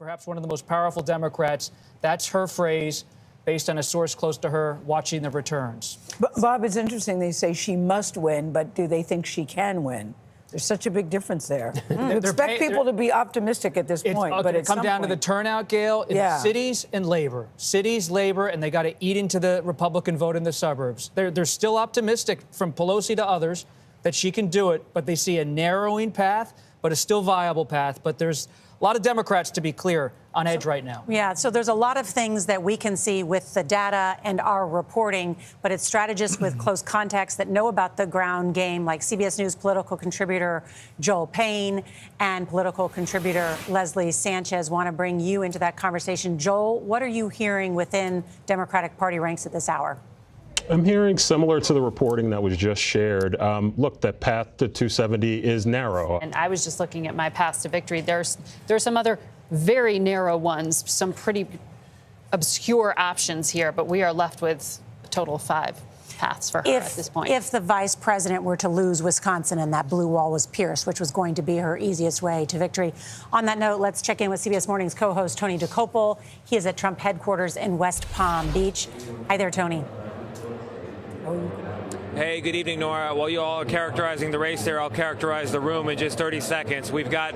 perhaps one of the most powerful Democrats. That's her phrase, based on a source close to her watching the returns. Bob, it's interesting. They say she must win, but do they think she can win? There's such a big difference there. You expect people to be optimistic at this point, but it's come down to the turnout, Gayle, in cities and labor. Cities, labor, and they got to eat into the Republican vote in the suburbs. They're still optimistic, from Pelosi to others, that she can do it, but they see a narrowing path, but a still viable path. But there's a lot of Democrats, to be clear, on edge right now. Yeah, so there's a lot of things that we can see with the data and our reporting, but it's strategists with close contacts that know about the ground game, like CBS News political contributor Joel Payne and political contributor Leslie Sanchez, want to bring you into that conversation. Joel, what are you hearing within Democratic Party ranks at this hour? I'm hearing similar to the reporting that was just shared. Look, the path to 270 is narrow. And I was just looking at my paths to victory. There's some other very narrow ones, some pretty obscure options here, but we are left with a total of 5 paths for her at this point. If the vice president were to lose Wisconsin and that blue wall was pierced, which was going to be her easiest way to victory. On that note, let's check in with CBS Morning's co-host, Tony DeCopel. He is at Trump headquarters in West Palm Beach. Hi there, Tony. Hey, good evening, Nora. While you all are characterizing the race there, I'll characterize the room in just 30 seconds. We've got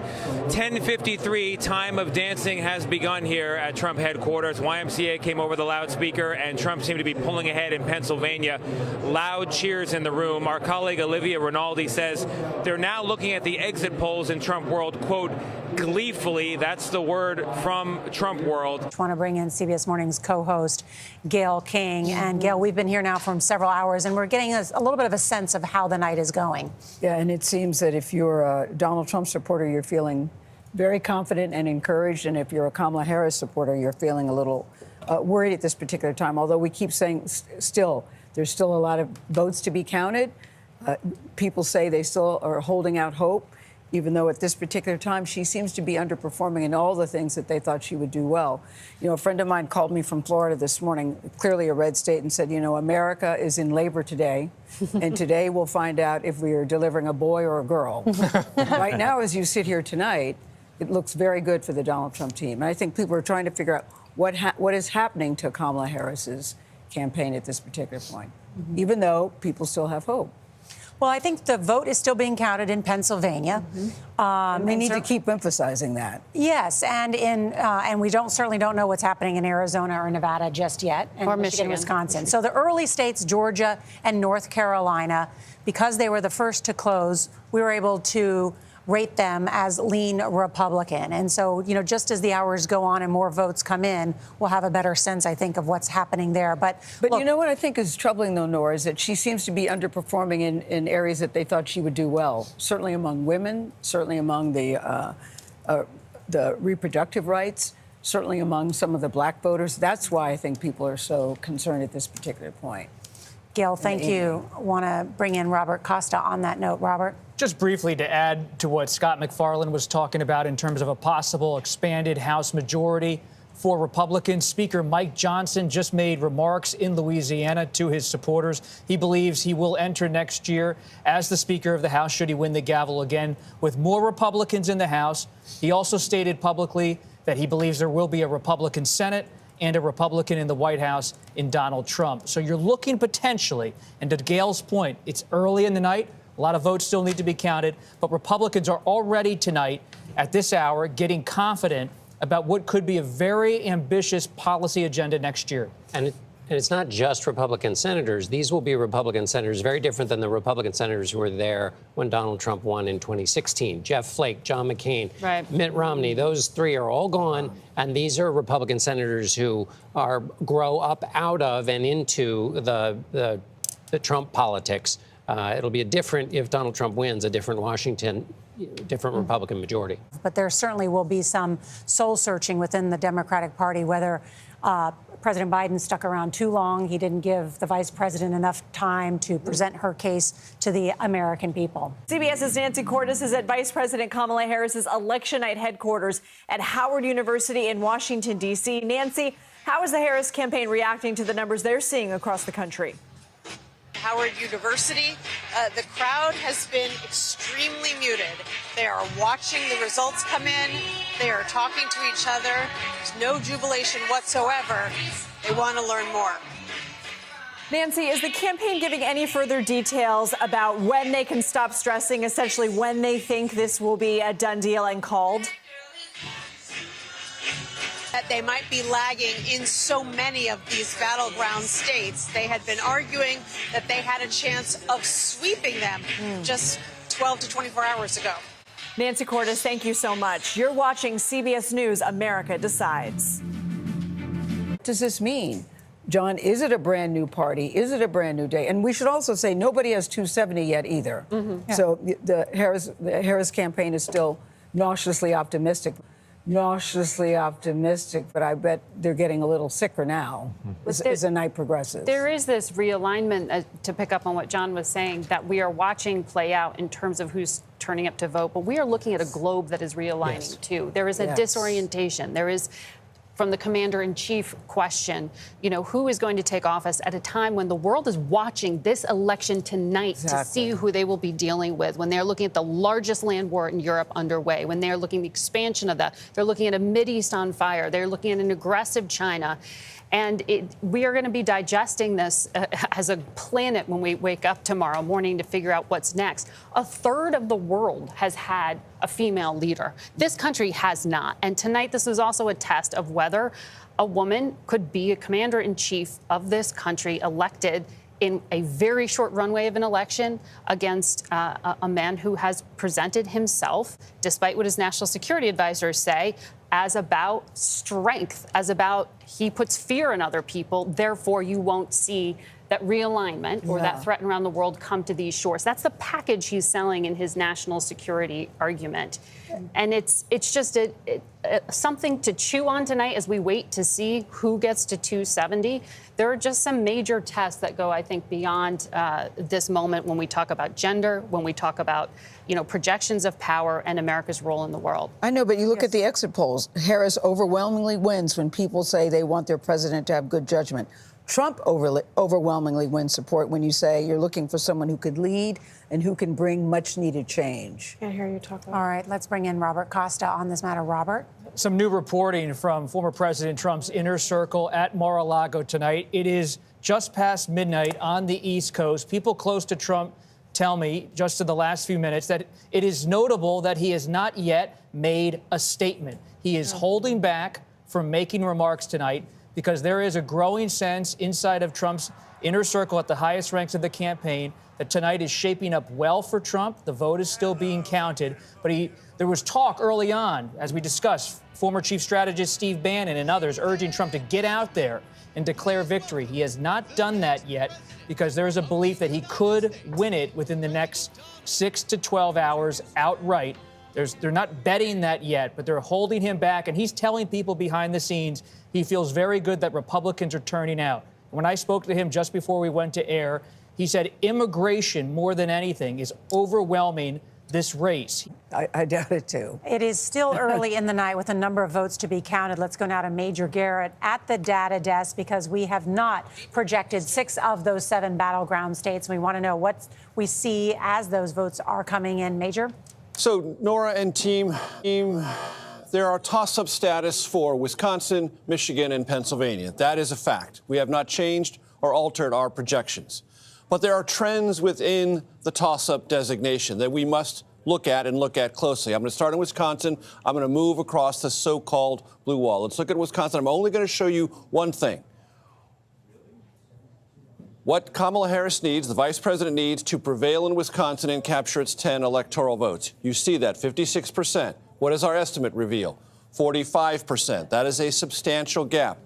10:53. Time of dancing has begun here at Trump headquarters. YMCA came over the loudspeaker, and Trump seemed to be pulling ahead in Pennsylvania. Loud cheers in the room. Our colleague Olivia Rinaldi says they're now looking at the exit polls in Trump world, quote, gleefully. That's the word from Trump world. I want to bring in CBS Morning's co-host, Gayle King. And Gayle, we've been here now for several hours, and we're getting a little bit of a sense of how the night is going. Yeah, and it seems that if you're a Donald Trump supporter, you're feeling very confident and encouraged. And if you're a Kamala Harris supporter, you're feeling a little worried at this particular time. Although we keep saying there's still a lot of votes to be counted. People say they still are holding out hope, even though at this particular time she seems to be underperforming in all the things that they thought she would do well. You know, a friend of mine called me from Florida this morning, clearly a red state, and said, you know, America is in labor today, and today we'll find out if we are delivering a boy or a girl. Right now, as you sit here tonight, it looks very good for the Donald Trump team. And I think people are trying to figure out what is happening to Kamala Harris's campaign at this particular point, even though people still have hope. Well, I think the vote is still being counted in Pennsylvania. We need to keep emphasizing that. Yes, and we certainly don't know what's happening in Arizona or Nevada just yet, and or Michigan, Wisconsin. So the early states, Georgia and North Carolina, because they were the first to close, we were able to rate them as lean Republican. And so, you know, just as the hours go on and more votes come in, we'll have a better sense, I think, of what's happening there. But look, you know what I think is troubling, though, Nora, is that she seems to be underperforming in areas that they thought she would do well, certainly among women, certainly among the reproductive rights, certainly among some of the black voters. That's why I think people are so concerned at this particular point. Gayle, thank you. Want to bring in Robert Costa on that note. Robert? Just briefly to add to what Scott McFarland was talking about in terms of a possible expanded House majority for Republicans, Speaker Mike Johnson just made remarks in Louisiana to his supporters. He believes he will enter next year as the Speaker of the House should he win the gavel again with more Republicans in the House. He also stated publicly that he believes there will be a Republican Senate and a Republican in the White House in Donald Trump. So you're looking potentially, and to Gayle's point, it's early in the night. A lot of votes still need to be counted, but Republicans are already tonight at this hour getting confident about what could be a very ambitious policy agenda next year. And it's not just Republican senators. These will be Republican senators, very different than the Republican senators who were there when Donald Trump won in 2016. Jeff Flake, John McCain, Mitt Romney, those 3 are all gone. And these are Republican senators who grow up out of and into the Trump politics. It'll be if Donald Trump wins, a different Washington, different Republican majority. But there certainly will be some soul searching within the Democratic Party, whether President Biden stuck around too long. He didn't give the vice president enough time to present her case to the American people. CBS's Nancy Cordes is at Vice President Kamala Harris's election night headquarters at Howard University in Washington, D.C. Nancy, how is the Harris campaign reacting to the numbers they're seeing across the country? Howard University, the crowd has been extremely muted. They are watching the results come in. They are talking to each other. There's no jubilation whatsoever. They want to learn more. Nancy, is the campaign giving any further details about when they can stop stressing, essentially when they think this will be a done deal and called? That they might be lagging in so many of these battleground states. They had been arguing that they had a chance of sweeping them just 12 to 24 hours ago. Nancy Cordes, thank you so much. You're watching CBS News, America Decides. What does this mean? John, is it a brand new party? Is it a brand new day? And we should also say nobody has 270 yet either. So the Harris campaign is still nauseously optimistic. But I bet they're getting a little sicker now as the night progresses. There is this realignment, to pick up on what John was saying, that we are watching play out in terms of who's turning up to vote. But we are looking at a globe that is realigning, too. There is a disorientation. There is, from the commander-in-chief question, you know, who is going to take office at a time when the world is watching this election tonight to see who they will be dealing with, when they're looking at the largest land war in Europe underway, when they're looking at the expansion of that, they're looking at a Mideast on fire, they're looking at an aggressive China. And we are going to be digesting this as a planet when we wake up tomorrow morning to figure out what's next. A third of the world has had a female leader. This country has not. And tonight, this was also a test of whether a woman could be a commander-in-chief of this country elected in a very short runway of an election against a man who has presented himself, despite what his national security advisors say, as about strength, as about he puts fear in other people, therefore you won't see that realignment or that threat around the world come to these shores. That's the package he's selling in his national security argument. And it's just something to chew on tonight as we wait to see who gets to 270. There are just some major tests that go, I think, beyond this moment when we talk about gender, when we talk about, you know, projections of power and America's role in the world. I know, but you look at the exit polls. Harris overwhelmingly wins when people say they want their president to have good judgment. Trump overwhelmingly wins support when you say you're looking for someone who could lead and who can bring much-needed change. Can't hear you talk about. All right, let's bring in Robert Costa on this matter. Robert? Some new reporting from former President Trump's inner circle at Mar-a-Lago tonight. It is just past midnight on the East Coast. People close to Trump tell me, just in the last few minutes, that it is notable that he has not yet made a statement. He is holding back from making remarks tonight because there is a growing sense inside of Trump's inner circle at the highest ranks of the campaign that tonight is shaping up well for Trump. The vote is still being counted, but there was talk early on, as we discussed, former chief strategist Steve Bannon and others urging Trump to get out there and declare victory. He has not done that yet because there is a belief that he could win it within the next 6 to 12 hours outright. They're not betting that yet, but they're holding him back, and he's telling people behind the scenes he feels very good that Republicans are turning out. When I spoke to him just before we went to air, he said immigration, more than anything, is overwhelming this race. I doubt it, too. It is still early in the night with a number of votes to be counted. Let's go now to Major Garrett at the data desk because we have not projected 6 of those 7 battleground states. We want to know what we see as those votes are coming in. Major? So, Norah and team, there are toss-up status for Wisconsin, Michigan, and Pennsylvania. That is a fact. We have not changed or altered our projections. But there are trends within the toss-up designation that we must look at and look at closely. I'm going to start in Wisconsin. I'm going to move across the so-called blue wall. Let's look at Wisconsin. I'm only going to show you one thing. What Kamala Harris needs, the vice president needs, to prevail in Wisconsin and capture its 10 electoral votes. You see that, 56%. What does our estimate reveal? 45%. That is a substantial gap.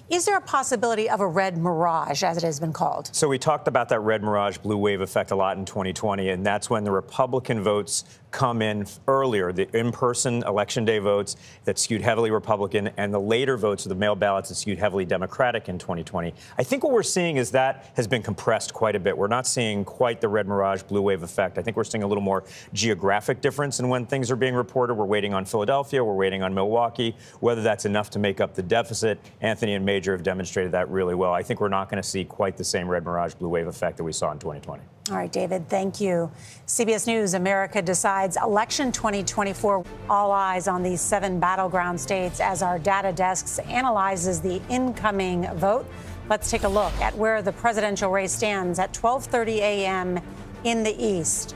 Is there a possibility of a red mirage, as it has been called? So we talked about that red mirage, blue wave effect a lot in 2020, and that's when the Republican votes come in earlier, the in-person election day votes that skewed heavily Republican, and the later votes of the mail ballots that skewed heavily Democratic in 2020. I think what we're seeing is that has been compressed quite a bit. We're not seeing quite the red mirage, blue wave effect. I think we're seeing a little more geographic difference in when things are being reported. We're waiting on Philadelphia. We're waiting on Milwaukee. Whether that's enough to make up the deficit, Anthony and Major have demonstrated that really well. I think we're not going to see quite the same red mirage, blue wave effect that we saw in 2020. All right, David, thank you. CBS News, America decides election 2024. All eyes on these 7 battleground states as our data desks analyzes the incoming vote. Let's take a look at where the presidential race stands at 12:30 a.m. in the East.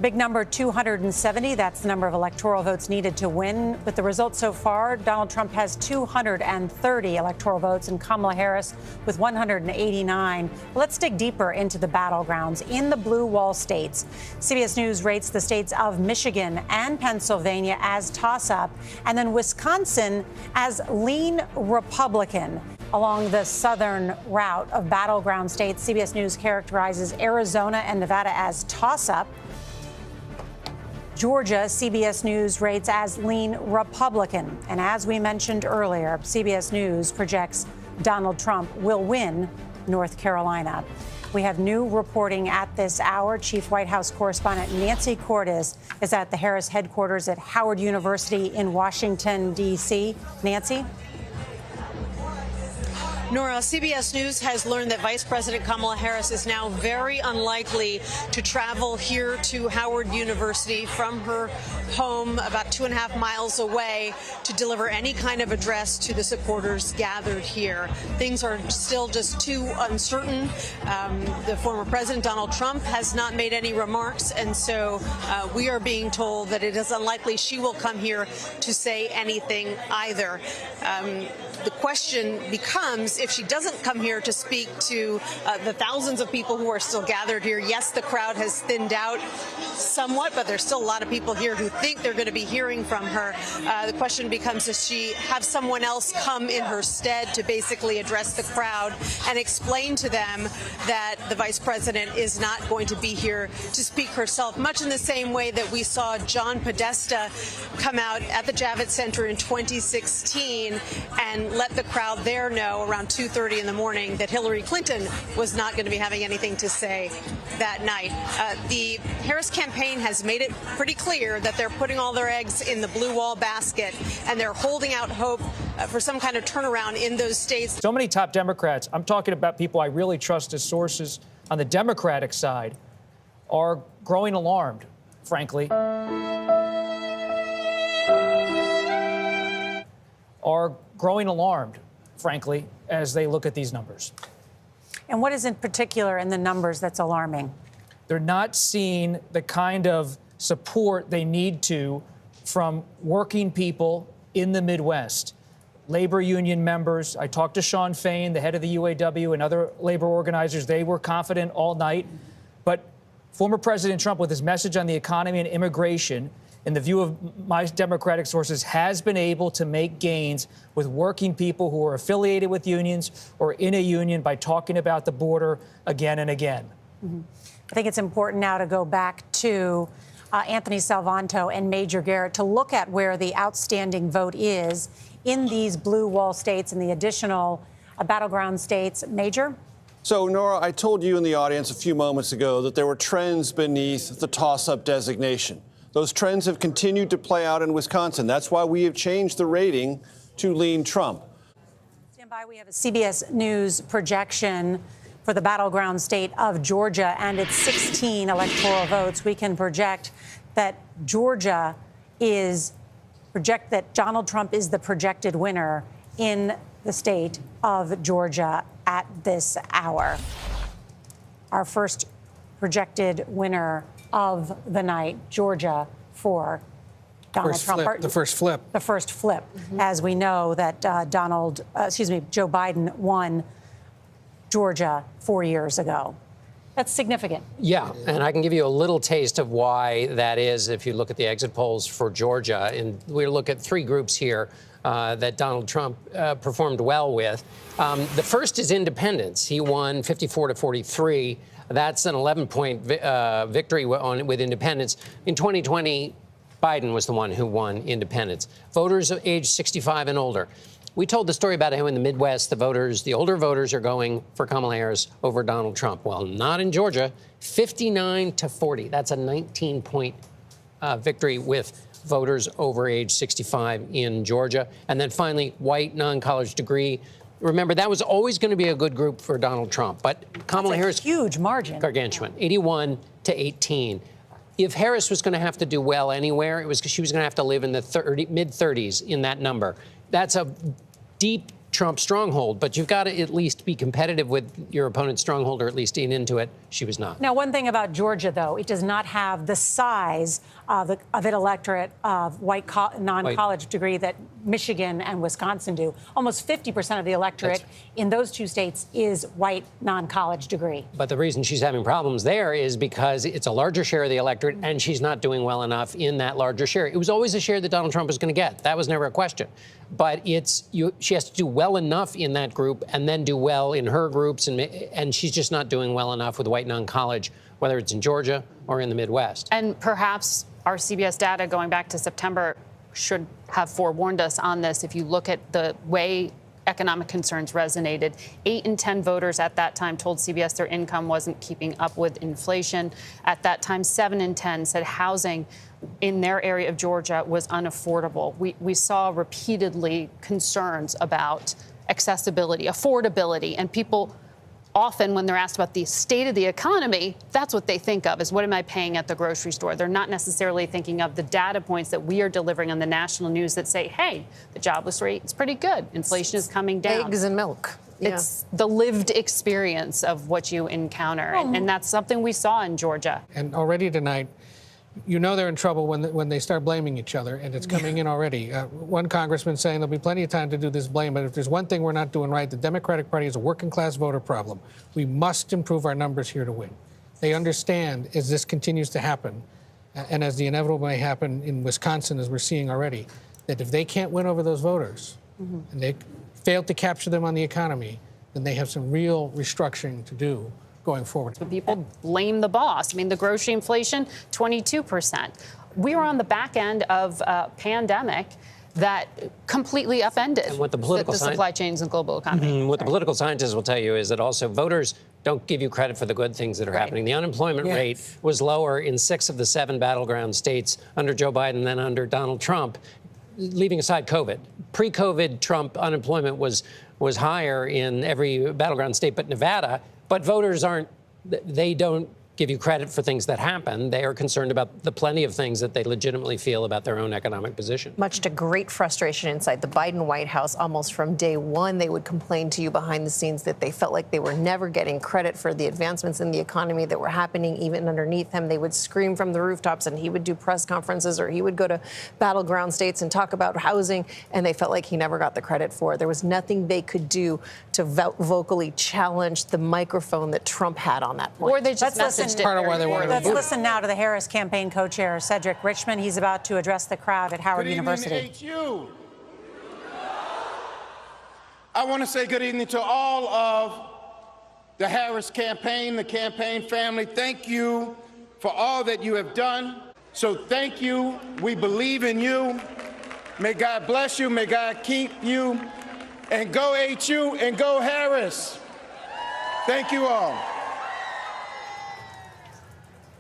Big number 270. That's the number of electoral votes needed to win. With the results so far, Donald Trump has 230 electoral votes and Kamala Harris with 189. Let's dig deeper into the battlegrounds in the blue wall states. CBS News rates the states of Michigan and Pennsylvania as toss-up, and then Wisconsin as lean Republican. Along the southern route of battleground states, CBS News characterizes Arizona and Nevada as toss-up. Georgia, CBS News rates as lean Republican. And as we mentioned earlier, CBS News projects Donald Trump will win North Carolina. We have new reporting at this hour. Chief White House correspondent Nancy Cordes is at the Harris headquarters at Howard University in Washington, D.C. Nancy? Norah, CBS News has learned that Vice President Kamala Harris is now very unlikely to travel here to Howard University from her home about 2.5 miles away to deliver any kind of address to the supporters gathered here. Things are still just too uncertain. The former President Donald Trump has not made any remarks, and so we are being told that it is unlikely she will come here to say anything either. The question becomes, if she doesn't come here to speak to the thousands of people who are still gathered here, yes, the crowd has thinned out somewhat, but there's still a lot of people here who think they're going to be hearing from her. The question becomes, does she have someone else come in her stead to basically address the crowd and explain to them that the vice president is not going to be here to speak herself, much in the same way that we saw John Podesta come out at the Javits Center in 2016 and let the crowd there know around 2:30 in the morning that Hillary Clinton was not going to be having anything to say that night. The Harris campaign has made it pretty clear that they're putting all their eggs in the blue wall basket, and they're holding out hope for some kind of turnaround in those states. So many top Democrats, I'm talking about people I really trust as sources on the Democratic side, are growing alarmed, frankly. Are growing alarmed, frankly, as they look at these numbers. And what is in particular in the numbers that's alarming? They're not seeing the kind of support they need to from working people in the Midwest. Labor union members. I talked to Sean Fain, the head of the UAW, and other labor organizers. They were confident all night. But former President Trump, with his message on the economy and immigration, in the view of my Democratic sources, has been able to make gains with working people who are affiliated with unions or in a union by talking about the border again and again. Mm-hmm. I think it's important now to go back to Anthony Salvanto and Major Garrett to look at where the outstanding vote is in these blue wall states and the additional battleground states. Major? So, Norah, I told you in the audience a few moments ago that there were trends beneath the toss-up designation. Those trends have continued to play out in Wisconsin. That's why we have changed the rating to lean Trump. Stand by. We have a CBS News projection for the battleground state of Georgia and its 16 electoral votes. We can project that that Donald Trump is the projected winner in the state of Georgia at this hour. Our first projected winner of the night, Georgia, for Donald Trump. The first flip. The first flip, as we know that Joe Biden won Georgia 4 years ago. That's significant. Yeah, and I can give you a little taste of why that is if you look at the exit polls for Georgia. And we look at 3 groups here that Donald Trump performed well with. The first is independents. He won 54-43. That's an 11-point victory with independents. In 2020, Biden was the one who won independents. Voters age 65 and older. We told the story about how in the Midwest, the older voters are going for Kamala Harris over Donald Trump. Well, not in Georgia. 59-40. That's a 19-point victory with voters over age 65 in Georgia. And then finally, white non-college degree Remember, that was always going to be a good group for Donald Trump. But Kamala Harris, huge margin, gargantuan, 81 to 18. If Harris was going to have to do well anywhere, it was because she was going to have to live in the mid-30s in that number. That's a deep Trump stronghold, but you've got to at least be competitive with your opponent's stronghold, or at least eat into it. She was not. Now, one thing about Georgia, though, it does not have the size of an electorate of white non-college degree that Michigan and Wisconsin do. Almost 50% of the electorate in those two states is white non-college degree. But the reason she's having problems there is because it's a larger share of the electorate, and she's not doing well enough in that larger share. It was always a share that Donald Trump was going to get. That was never a question. But she has to do well enough in that group and then do well in her groups, and she's just not doing well enough with white non-college, whether it's in Georgia or in the Midwest. And perhaps our CBS data going back to September should have forewarned us on this. If you look at the way economic concerns resonated, 8 in 10 voters at that time told CBS their income wasn't keeping up with inflation. At that time, 7 in 10 said housing in their area of Georgia was unaffordable. We saw repeatedly concerns about accessibility, affordability, and people often, when they're asked about the state of the economy, that's what they think of, is what am I paying at the grocery store? They're not necessarily thinking of the data points that we are delivering on the national news that say, hey, the jobless rate is pretty good. Inflation is coming down. Eggs and milk. It's the lived experience of what you encounter. And that's something we saw in Georgia. And already tonight, you know they're in trouble when they start blaming each other, and it's coming in already. One congressman saying there'll be plenty of time to do this blame, but if there's one thing we're not doing right, the Democratic Party is a working-class voter problem. We must improve our numbers here to win. They understand, as this continues to happen, and as the inevitable may happen in Wisconsin, as we're seeing already, that if they can't win over those voters, and they fail to capture them on the economy, then they have some real restructuring to do going forward. But people blame the boss. I mean, the grocery inflation, 22%. We were on the back end of a pandemic that completely upended the supply chains and global economy. What the political scientists will tell you is that also voters don't give you credit for the good things that are happening. The unemployment rate was lower in 6 of the 7 battleground states under Joe Biden than under Donald Trump, leaving aside COVID. Pre-COVID, Trump unemployment was higher in every battleground state but Nevada. But voters they don't give you credit for things that happen. They are concerned about the plenty of things that they legitimately feel about their own economic position. Much to great frustration inside the Biden White House. Almost from day one, they would complain to you behind the scenes that they felt like they were never getting credit for the advancements in the economy that were happening even underneath him. They would scream from the rooftops, and he would do press conferences, or he would go to battleground states and talk about housing, and they felt like he never got the credit for it. There was nothing they could do to vocally challenge the microphone that Trump had on that point. Or they just That's part of why they wanted to Let's move. listen now to the Harris campaign co-chair, Cedric Richmond. He's about to address the crowd at Howard University. HU. I want to say good evening to all of the Harris campaign, the campaign family. Thank you for all that you have done. So thank you. We believe in you. May God bless you. May God keep you. And go HU and go Harris. Thank you all.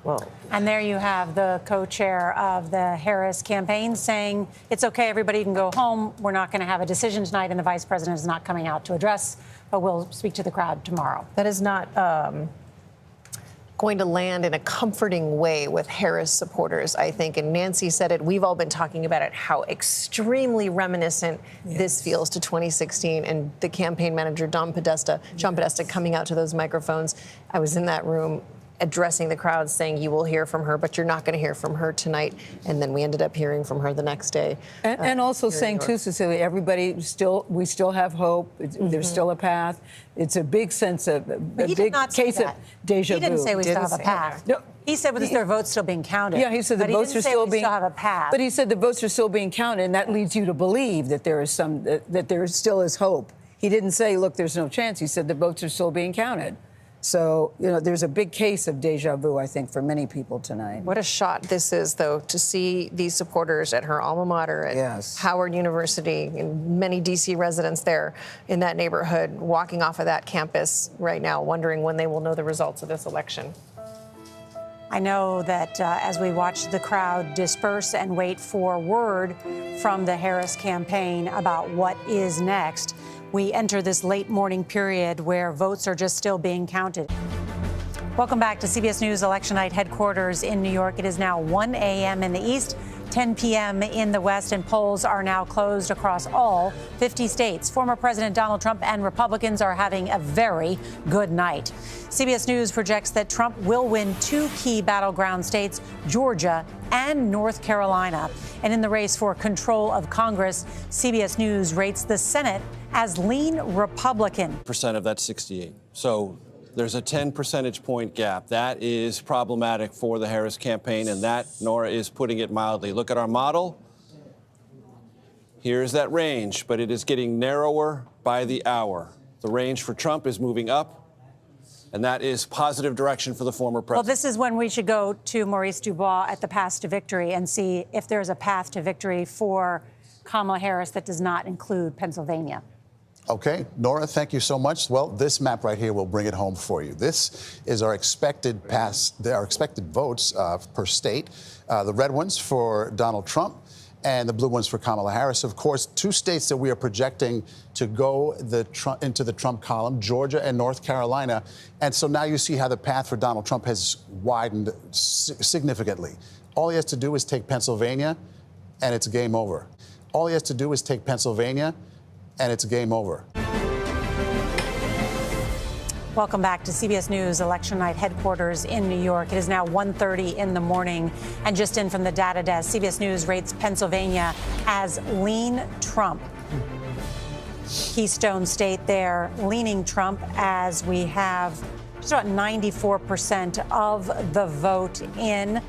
Well, and there you have the co-chair of the Harris campaign saying it's okay, everybody can go home. We're not going to have a decision tonight, and the vice president is not coming out to address, but we'll speak to the crowd tomorrow. That is not going to land in a comforting way with Harris supporters, I think. And Nancy said it. We've all been talking about it, how extremely reminiscent this feels to 2016. And the campaign manager, John Podesta, coming out to those microphones. I was in that room addressing the crowd, saying you will hear from her, but you're not going to hear from her tonight. And then we ended up hearing from her the next day. And also saying, too, Cecilia, we still have hope. There's still a path. It's a big sense of, a big case of deja vu. He didn't say we still have a path. No. He said, "Was their votes still being counted?" Yeah, he said the votes are still being. Still have a path. But he said the votes are still being counted, and that leads you to believe that there is that there still is hope. He didn't say, "Look, there's no chance." He said the votes are still being counted. So, there's a big case of deja vu, I think, for many people tonight. What a shot this is, though, to see these supporters at her alma mater at Howard University, and many D.C. residents there in that neighborhood walking off of that campus right now, wondering when they will know the results of this election. I know that as we watch the crowd disperse and wait for word from the Harris campaign about what is next, we enter this late morning period where votes are just still being counted. Welcome back to CBS News Election Night headquarters in New York. It is now 1 a.m. in the East, 10 p.m. in the West, and polls are now closed across all 50 states. Former President Donald Trump and Republicans are having a very good night. CBS News projects that Trump will win 2 key battleground states, Georgia and North Carolina. And in the race for control of Congress, CBS News rates the Senate as lean Republican. Percent of that 68. So there's a 10 percentage point gap. That is problematic for the Harris campaign, and that, Norah, is putting it mildly. Look at our model. Here's that range, but it is getting narrower by the hour. The range for Trump is moving up, and that is positive direction for the former president. Well, this is when we should go to Maurice Dubois at the Path to Victory and see if there's a path to victory for Kamala Harris that does not include Pennsylvania. Okay, Norah, thank you so much. Well, this map right here will bring it home for you. This is our expected votes per state. The red ones for Donald Trump and the blue ones for Kamala Harris. Of course, 2 states that we are projecting to go into the Trump column, Georgia and North Carolina. And so now you see how the path for Donald Trump has widened significantly. All he has to do is take Pennsylvania, and it's game over. All he has to do is take Pennsylvania, and it's game over. Welcome back to CBS News Election Night headquarters in New York. It is now 1:30 in the morning. And just in from the data desk, CBS News rates Pennsylvania as lean Trump. Keystone State there, leaning Trump, as we have just about 94% of the vote in.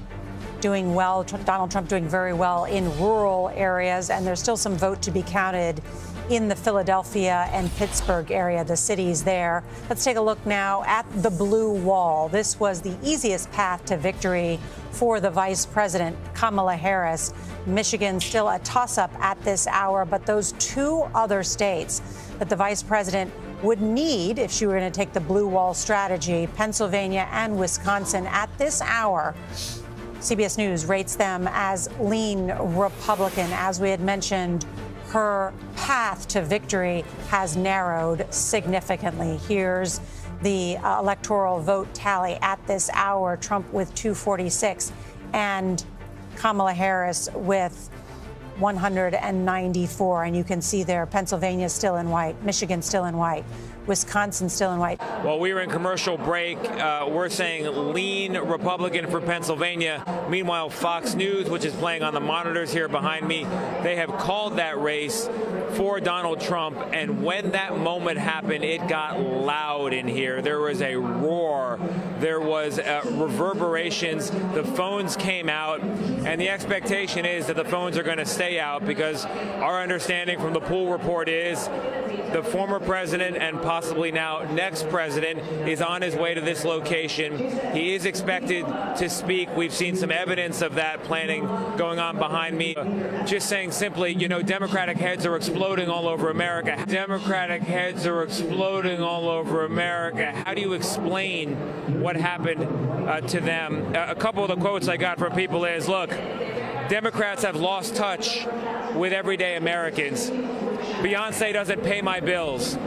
Doing well, Donald Trump doing very well in rural areas, and there's still some vote to be counted in the Philadelphia and Pittsburgh area, the cities there. Let's take a look now at the blue wall. This was the easiest path to victory for the vice president, Kamala Harris. Michigan still a toss-up at this hour, but those 2 other states that the vice president would need if she were going to take the blue wall strategy, Pennsylvania and Wisconsin, at this hour, CBS News rates them as lean Republican. As we had mentioned, her path to victory has narrowed significantly. Here's the electoral vote tally at this hour. Trump with 246 and Kamala Harris with 194. And you can see there, Pennsylvania still in white, Michigan still in white, Wisconsin still in white. While we were in commercial break, we're saying lean Republican for Pennsylvania. Meanwhile, Fox News, which is playing on the monitors here behind me, they have called that race for Donald Trump. And when that moment happened, it got loud in here. There was a roar. There was reverberations. The phones came out. And the expectation is that the phones are going to stay out, because our understanding from the poll report is the former president and possibly now next president is on his way to this location. He is expected to speak. We've seen some evidence of that planning going on behind me. Just saying simply, you know, Democratic heads are exploding all over America. Democratic heads are exploding all over America. How do you explain what happened to them? A couple of the quotes I got from people is, look, Democrats have lost touch with everyday Americans. Beyonce doesn't pay my bills.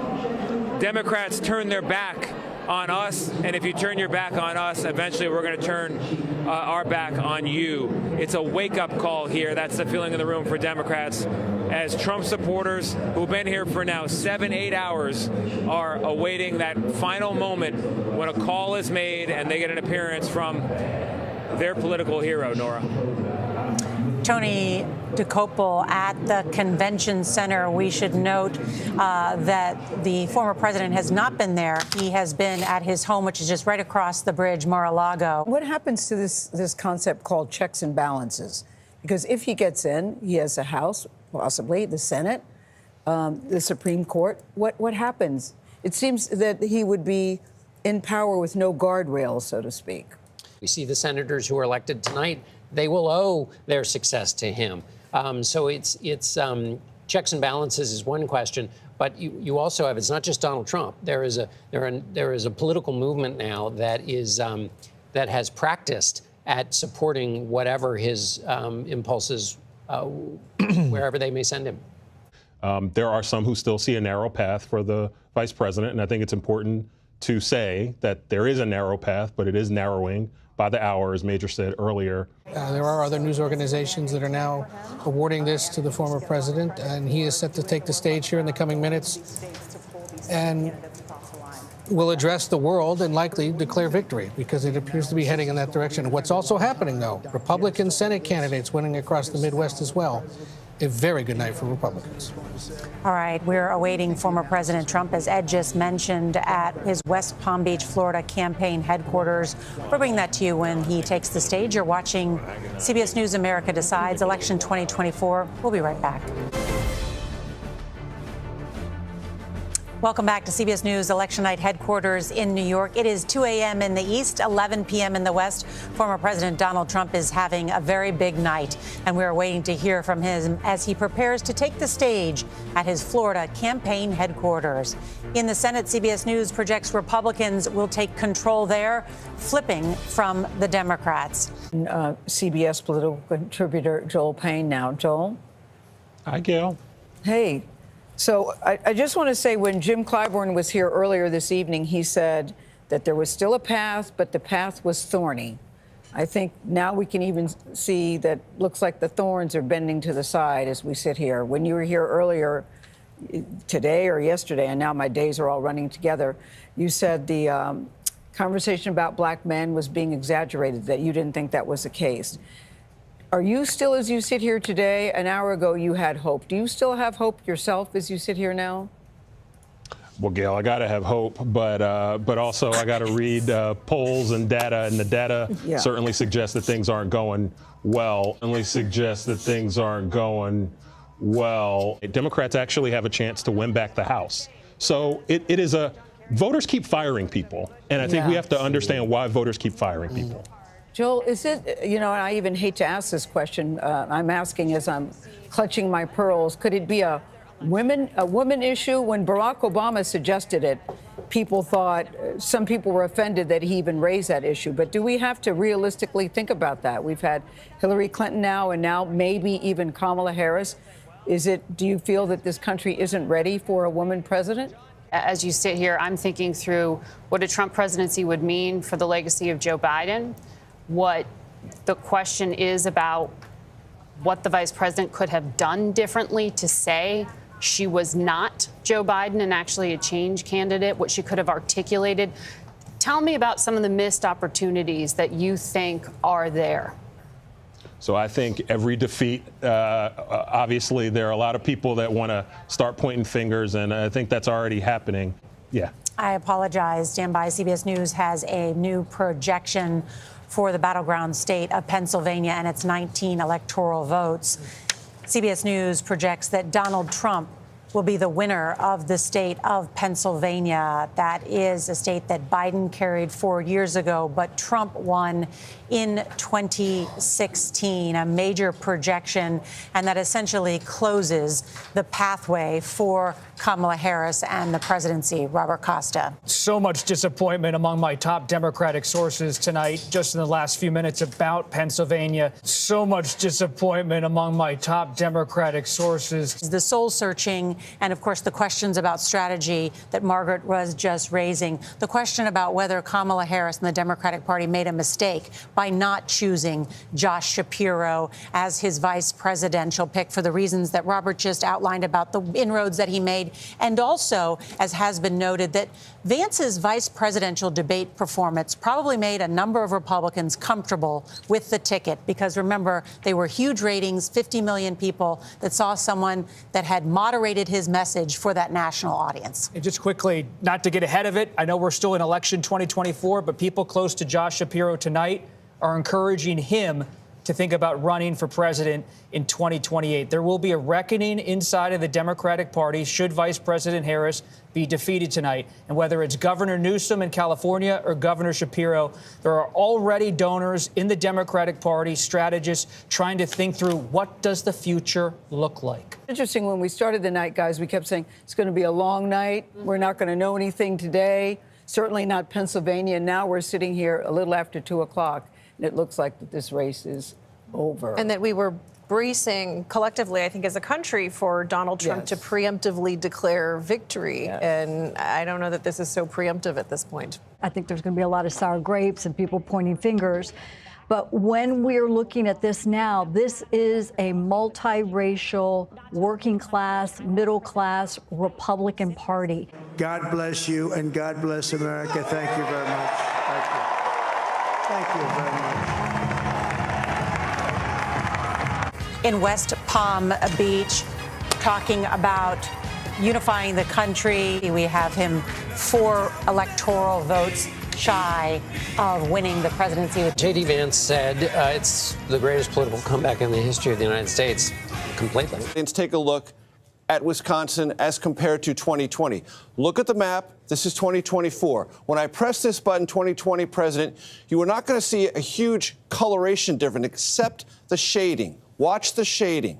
Democrats turn their back on us, and if you turn your back on us, eventually we're going to turn our back on you. It's a wake-up call here. That's the feeling in the room for Democrats, as Trump supporters who've been here for now 7-8 hours are awaiting that final moment when a call is made and they get an appearance from their political hero, Norah. Tony DeCopel at the convention center. We should note that the former president has not been there. He has been at his home, which is just right across the bridge, Mar-a-Lago. What happens to this concept called checks and balances? Because if he gets in, he has a House, possibly the Senate, the Supreme Court. What happens? It seems that he would be in power with no guardrails, so to speak. We see the senators who are elected tonight. They will owe their success to him. So it's checks and balances is one question, but you also have, it's not just Donald Trump. There is a political movement now that is that has practiced at supporting whatever his impulses, wherever they may send him. There are some who still see a narrow path for the vice president, and I think it's important to say that there is a narrow path, but it is narrowing by the hour, as Major said earlier. There are other news organizations that are now awarding this to the former president, and he is set to take the stage here in the coming minutes and will address the world and likely declare victory, because it appears to be heading in that direction. What's also happening, though, Republican Senate candidates winning across the Midwest as well. A very good night for Republicans. All right, we're awaiting former President Trump, as Ed just mentioned, at his West Palm Beach, Florida campaign headquarters. We'll bring that to you when he takes the stage. You're watching CBS News America Decides, Election 2024. We'll be right back. Welcome back to CBS News Election Night headquarters in New York. It is 2 a.m. in the East, 11 p.m. in the West. Former President Donald Trump is having a very big night, and we're waiting to hear from him as he prepares to take the stage at his Florida campaign headquarters. In the Senate, CBS News projects Republicans will take control there, flipping from the Democrats. CBS political contributor Joel Payne now. Joel? Hi, Gayle. Hey. So I just want to say, when Jim Clyburn was here earlier this evening, he said that there was still a path, but the path was thorny. I think now we can even see that looks like the thorns are bending to the side as we sit here. When you were here earlier today or yesterday, and now my days are all running together, you said the conversation about black men was being exaggerated, that you didn't think that was the case. Are you still, as you sit here today, an hour ago you had hope? Do you still have hope yourself as you sit here now? Well, Gayle, I got to have hope, but also I got to read polls and data, and the data certainly suggests that things aren't going well. Democrats actually have a chance to win back the House. So it is voters keep firing people, and I think we have to understand why voters keep firing people. Joel, is it, you know, and I even hate to ask this question, I'm asking as I'm clutching my pearls, could it be a woman issue? When Barack Obama suggested it, people thought, some people were offended that he even raised that issue. But do we have to realistically think about that? We've had Hillary Clinton now, and now maybe even Kamala Harris. Do you feel that this country isn't ready for a woman president? As you sit here, I'm thinking through what a Trump presidency would mean for the legacy of Joe Biden. What the question is about what the vice president could have done differently to say she was not Joe Biden and actually a change candidate, what she could have articulated. Tell me about some of the missed opportunities that you think are there. So I think every defeat, obviously, there are a lot of people that want to start pointing fingers, and I think that's already happening. Yeah. I apologize. Stand by. CBS News has a new projection for the battleground state of Pennsylvania and its 19 electoral votes. CBS News projects that Donald Trump will be the winner of the state of Pennsylvania. That is a state that Biden carried 4 years ago, but Trump won in 2016, a major projection, and that essentially closes the pathway for Kamala Harris and the presidency. Robert Costa. So much disappointment among my top Democratic sources tonight, just in the last few minutes, about Pennsylvania. So much disappointment among my top Democratic sources. The soul searching and, of course, the questions about strategy that Margaret was just raising. The question about whether Kamala Harris and the Democratic Party made a mistake by not choosing Josh Shapiro as his vice presidential pick for the reasons that Robert just outlined about the inroads that he made. And also, as has been noted, that Vance's vice presidential debate performance probably made a number of Republicans comfortable with the ticket, because remember, they were huge ratings, 50 million people that saw someone that had moderated his message for that national audience. And just quickly, not to get ahead of it, I know we're still in election 2024, but people close to Josh Shapiro tonight are encouraging him to think about running for president in 2028. There will be a reckoning inside of the Democratic Party should Vice President Harris be defeated tonight. And whether it's Governor Newsom in California or Governor Shapiro, there are already donors in the Democratic Party, strategists, trying to think through what does the future look like. Interesting, when we started the night, guys, we kept saying it's going to be a long night. We're not going to know anything today, certainly not Pennsylvania. Now we're sitting here a little after 2 o'clock. It looks like that this race is over. And that we were bracing collectively, I think, as a country for Donald Trump to preemptively declare victory. And I don't know that this is so preemptive at this point. I think there's going to be a lot of sour grapes and people pointing fingers. But when we're looking at this now, this is a multiracial, working class, middle class Republican Party. God bless you and God bless America. Thank you very much. Thank you. Thank you very much. In West Palm Beach, talking about unifying the country. We have him 4 electoral votes shy of winning the presidency. J.D. Vance said it's the greatest political comeback in the history of the United States, completely. Let's take a look at Wisconsin as compared to 2020. Look at the map. This is 2024. When I press this button, 2020 president, you are not going to see a huge coloration difference except the shading. Watch the shading.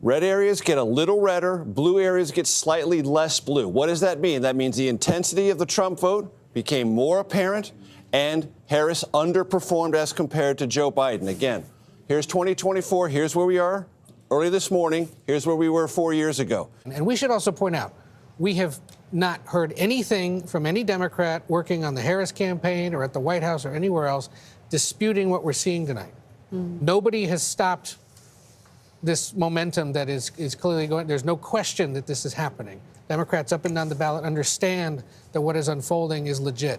Red areas get a little redder, blue areas get slightly less blue. What does that mean? That means the intensity of the Trump vote became more apparent and Harris underperformed as compared to Joe Biden. Again, here's 2024, here's where we are early this morning, here's where we were 4 years ago. And we should also point out, we have not heard anything from any Democrat working on the Harris campaign or at the White House or anywhere else disputing what we're seeing tonight. Nobody has stopped this momentum that is clearly going. There's no question that this is happening. Democrats up and down the ballot understand that what is unfolding is legit.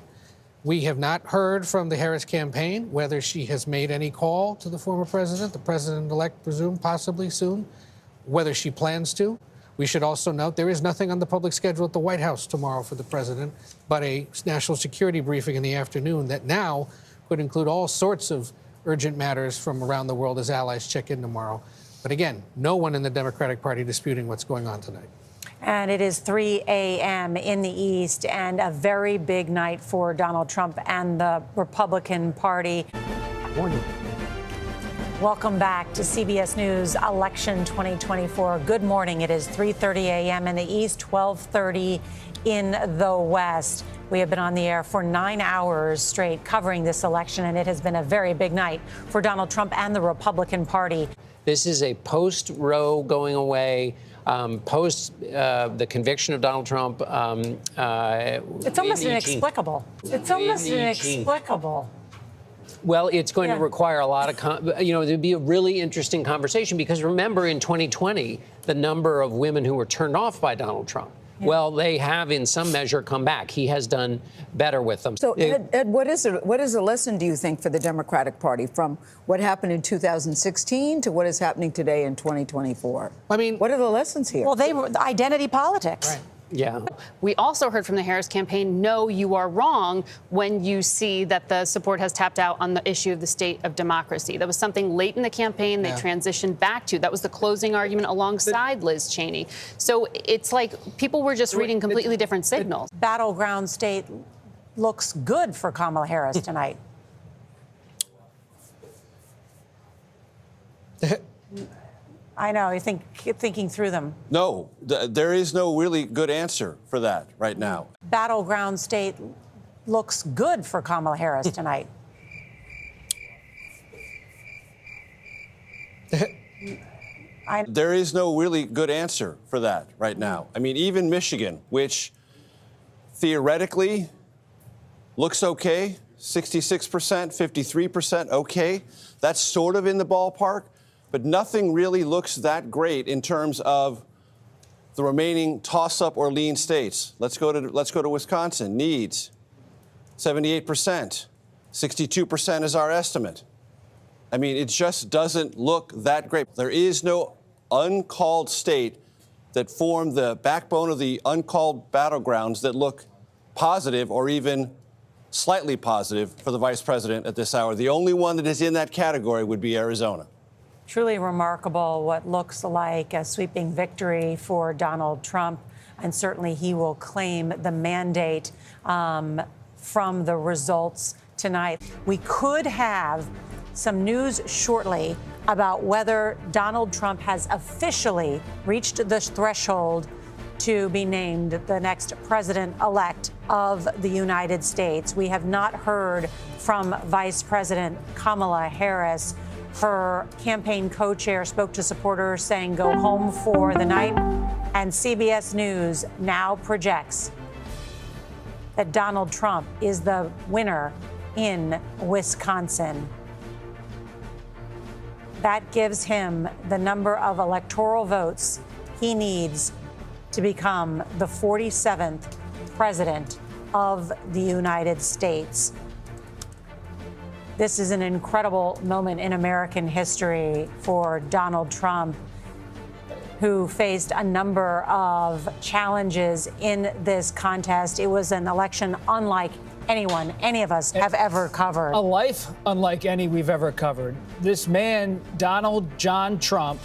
We have not heard from the Harris campaign whether she has made any call to the former president, the president-elect, presumed possibly soon, whether she plans to. We should also note there is nothing on the public schedule at the White House tomorrow for the president, but a national security briefing in the afternoon that now could include all sorts of urgent matters from around the world as allies check in tomorrow. But again, no one in the Democratic Party disputing what's going on tonight. And it is 3 a.m. in the East and a very big night for Donald Trump and the Republican Party. Morning. Welcome back to CBS News Election 2024. Good morning. It is 3:30 a.m. in the East, 12:30 in the West. We have been on the air for 9 hours straight covering this election, and it has been a very big night for Donald Trump and the Republican Party. This is a post-Roe going away, post the conviction of Donald Trump. It's almost inexplicable. It's almost inexplicable. Well, it's going to require a lot of, there'd be a really interesting conversation because remember in 2020, the number of women who were turned off by Donald Trump. Well, they have, in some measure, come back. He has done better with them. So, Ed, what is the lesson, do you think, for the Democratic Party from what happened in 2016 to what is happening today in 2024? I mean, what are the lessons here? Well, they were identity politics. Right. Yeah. We also heard from the Harris campaign, no, you are wrong when you see that the support has tapped out on the issue of the state of democracy. That was something late in the campaign they transitioned back to. That was the closing argument alongside Liz Cheney. So it's like people were just reading completely different signals. Battleground state looks good for Kamala Harris tonight. I know, you think thinking through them. No, there is no really good answer for that right now. Battleground state looks good for Kamala Harris tonight. There is no really good answer for that right now. I mean, even Michigan, which theoretically looks okay, 66%, 53%, okay. That's sort of in the ballpark. But nothing really looks that great in terms of the remaining toss-up or lean states. Let's go to Wisconsin. Needs 78%, 62% is our estimate. I mean, it just doesn't look that great. There is no uncalled state that formed the backbone of the uncalled battlegrounds that look positive or even slightly positive for the vice president at this hour. The only one that is in that category would be Arizona. Truly remarkable, what looks like a sweeping victory for Donald Trump. And certainly he will claim the mandate from the results tonight. We could have some news shortly about whether Donald Trump has officially reached the threshold to be named the next president-elect of the United States. We have not heard from Vice President Kamala Harris, Her campaign co-chair spoke to supporters saying go home for the night. And CBS News now projects that Donald Trump is the winner in Wisconsin. That gives him the number of electoral votes he needs to become the 47th president of the United States. This is an incredible moment in American history for Donald Trump, who faced a number of challenges in this contest. It was an election unlike any of us have ever covered. A life unlike any we've ever covered. This man, Donald John Trump,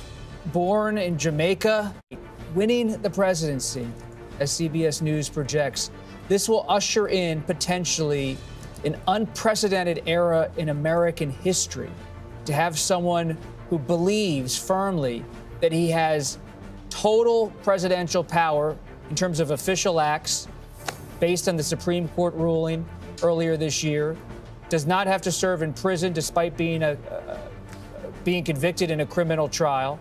born in Jamaica, winning the presidency, as CBS News projects. This will usher in potentially an unprecedented era in American history, to have someone who believes firmly that he has total presidential power in terms of official acts based on the Supreme Court ruling earlier this year, does not have to serve in prison despite being convicted in a criminal trial,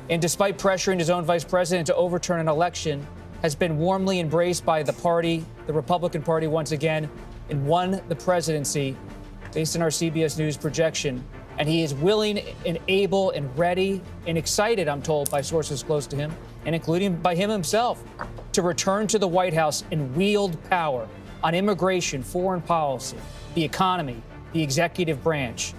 and despite pressuring his own vice president to overturn an election, has been warmly embraced by the party, the Republican Party once again, and won the presidency based on our CBS News projection. And he is willing and able and ready and excited, I'm told by sources close to him, and including by him himself, to return to the White House and wield power on immigration, foreign policy, the economy, the executive branch.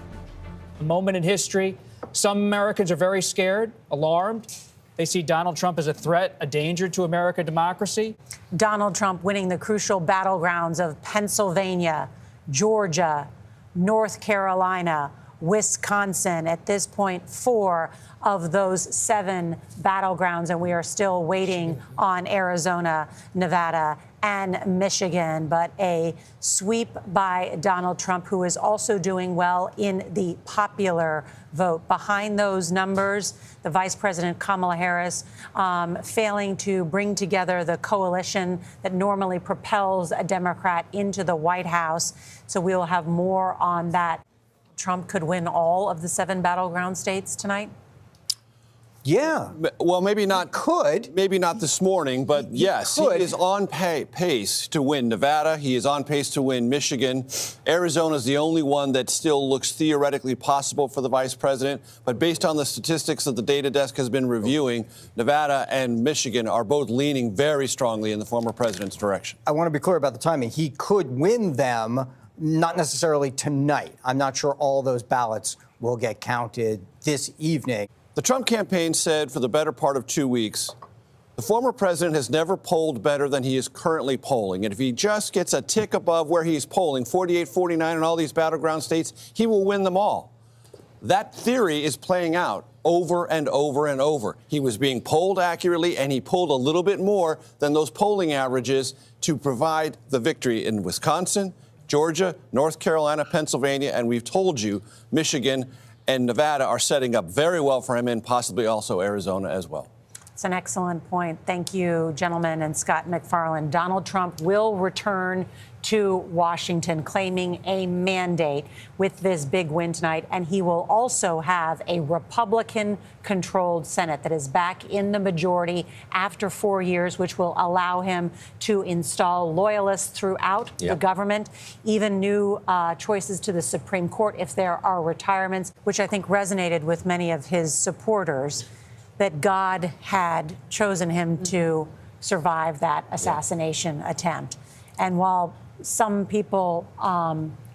A moment in history. Some Americans are very scared, alarmed. They see Donald Trump as a threat, a danger to American democracy. Donald Trump winning the crucial battlegrounds of Pennsylvania, Georgia, North Carolina, Wisconsin. At this point, 4 of those 7 battlegrounds, and we are still waiting on Arizona, Nevada, and Michigan. But a sweep by Donald Trump, who is also doing well in the popular vote. Behind those numbers, the Vice President Kamala Harris failing to bring together the coalition that normally propels a Democrat into the White House. So we will have more on that. Trump could win all of the 7 battleground states tonight? Yeah. Well, maybe not. Could. Maybe not this morning, but yes, he is on pace to win Nevada. He is on pace to win Michigan. Arizona is the only one that still looks theoretically possible for the vice president. But based on the statistics that the data desk has been reviewing, Nevada and Michigan are both leaning very strongly in the former president's direction. I want to be clear about the timing. He could win them, not necessarily tonight. I'm not sure all those ballots will get counted this evening. The Trump campaign said for the better part of 2 weeks, the former president has never polled better than he is currently polling. And if he just gets a tick above where he's polling, 48, 49 in all these battleground states, he will win them all. That theory is playing out over and over and over. He was being polled accurately, and he pulled a little bit more than those polling averages to provide the victory in Wisconsin, Georgia, North Carolina, Pennsylvania, and we've told you Michigan and Nevada are setting up very well for him, and possibly also Arizona as well. It's an excellent point. Thank you, gentlemen, and Scott McFarland. Donald Trump will return to Washington, claiming a mandate with this big win tonight. And he will also have a Republican-controlled Senate that is back in the majority after 4 years, which will allow him to install loyalists throughout the government, even new choices to the Supreme Court if there are retirements, which I think resonated with many of his supporters, that God had chosen him to survive that assassination attempt. And while some people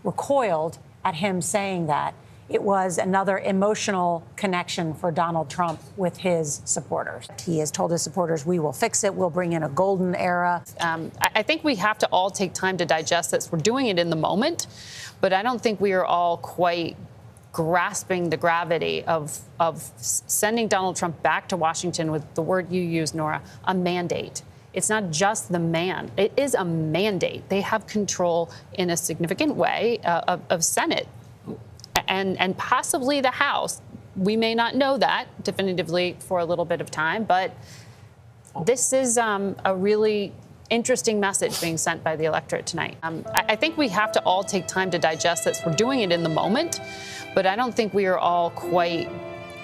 recoiled at him saying that, it was another emotional connection for Donald Trump with his supporters. He has told his supporters, we will fix it. We'll bring in a golden era. I think we have to all take time to digest this. We're doing it in the moment, but I don't think we are all quite grasping the gravity of sending Donald Trump back to Washington with the word you used, Norah, a mandate. It's not just the man. It is a mandate. They have control in a significant way of Senate and possibly the House. We may not know that definitively for a little bit of time, but this is a really interesting message being sent by the electorate tonight. I think we have to all take time to digest this. We're doing it in the moment, but I don't think we are all quite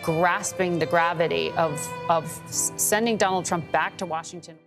grasping the gravity of sending Donald Trump back to Washington.